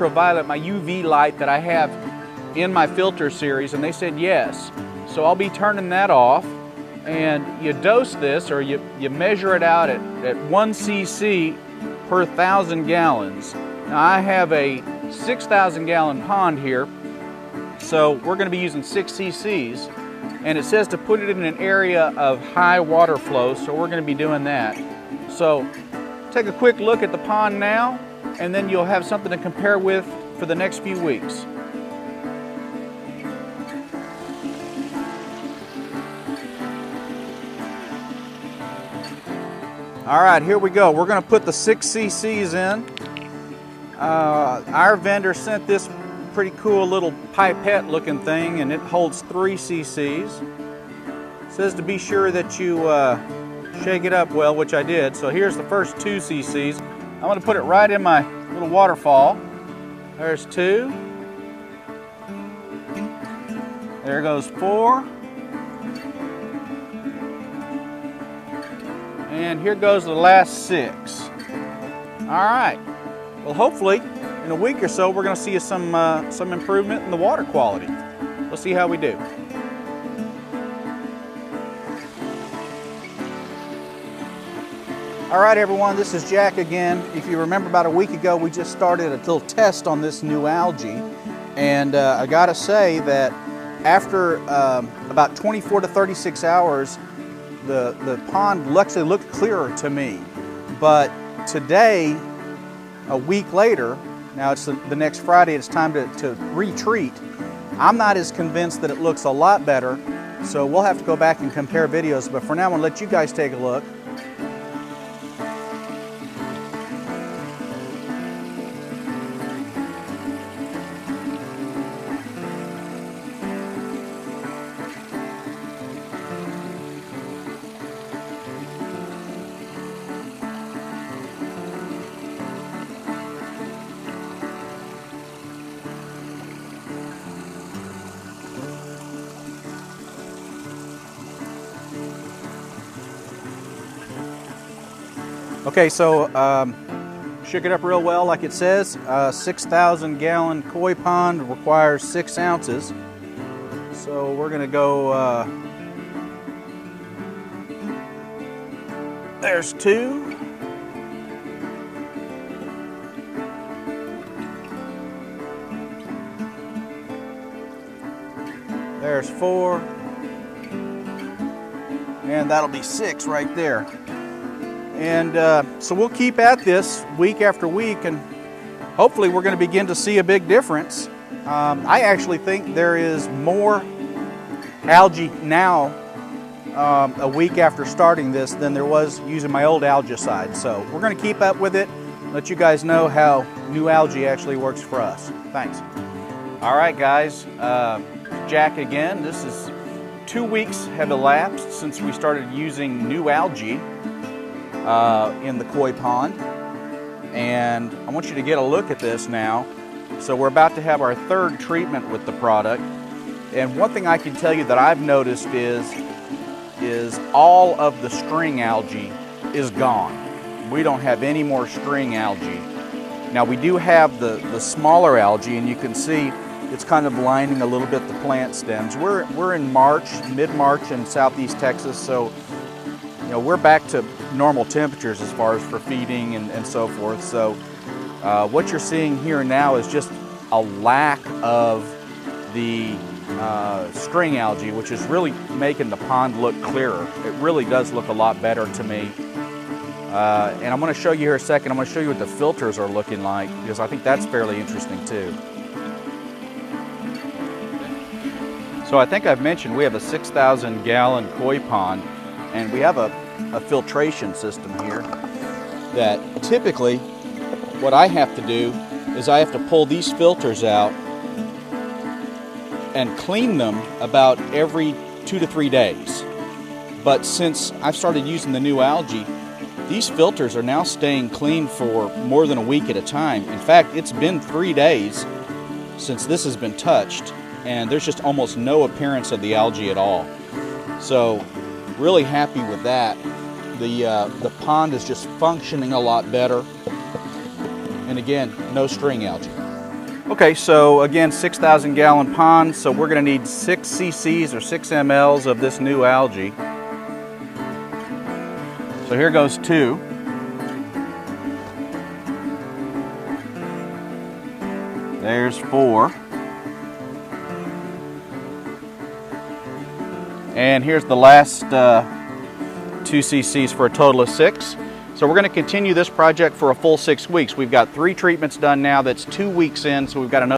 ultraviolet, my UV light that I have in my filter series, and they said yes. So I'll be turning that off, and you dose this, or you measure it out at 1 cc per 1,000 gallons. Now I have a 6,000 gallon pond here, so we're going to be using 6 cc's, and it says to put it in an area of high water flow, so we're going to be doing that. So take a quick look at the pond now, and then you'll have something to compare with for the next few weeks. All right, here we go. We're going to put the 6 cc's in. Our vendor sent this pretty cool little pipette looking thing, and it holds 3 cc's. It says to be sure that you shake it up well, which I did. So here's the first 2 cc's. I'm going to put it right in my little waterfall. There's 2. There goes 4. And here goes the last 6. All right. Well, hopefully in a week or so we're going to see some improvement in the water quality. We'll see how we do. All right, everyone, this is Jack again. If you remember, about a week ago we just started a little test on this new algae, and I gotta say that after about 24 to 36 hours, the pond actually looked clearer to me. But today, a week later, now it's the next Friday, it's time to retreat. I'm not as convinced that it looks a lot better, so we'll have to go back and compare videos, but for now I'm gonna let you guys take a look. Okay, so shook it up real well like it says. 6,000 gallon koi pond requires 6 ounces. So we're gonna go, there's 2. There's 4. And that'll be 6 right there. And so we'll keep at this week after week, and hopefully we're going to begin to see a big difference. I actually think there is more algae now a week after starting this than there was using my old algicide. So we're going to keep up with it, let you guys know how new algae actually works for us. Thanks. All right, guys, Jack again. This is 2 weeks have elapsed since we started using new algae in the koi pond, and I want you to get a look at this now. So we're about to have our 3rd treatment with the product, and one thing I can tell you that I've noticed is all of the string algae is gone. We don't have any more string algae. Now we do have the smaller algae, and you can see it's kind of lining a little bit the plant stems. We're in March, mid-March in southeast Texas, so you know, we're back to normal temperatures as far as for feeding and so forth. So what you're seeing here now is just a lack of the string algae, which is really making the pond look clearer. It really does look a lot better to me. And I'm going to show you here a second. I'm going to show you what the filters are looking like, because I think that's fairly interesting too. So I think I've mentioned we have a 6,000 gallon koi pond, and we have a filtration system here that typically what I have to do is I have to pull these filters out and clean them about every 2 to 3 days. But since I've started using the new algae, these filters are now staying clean for more than a week at a time. In fact, it's been 3 days since this has been touched, and there's just almost no appearance of the algae at all. So really happy with that. The pond is just functioning a lot better. And again, no string algae. Okay, so again, 6,000 gallon pond, so we're going to need 6 cc's or 6 mLs of this new algae. So here goes 2. There's 4. And here's the last 2 cc's for a total of 6. So we're going to continue this project for a full 6 weeks. We've got 3 treatments done now. That's 2 weeks in, so we've got another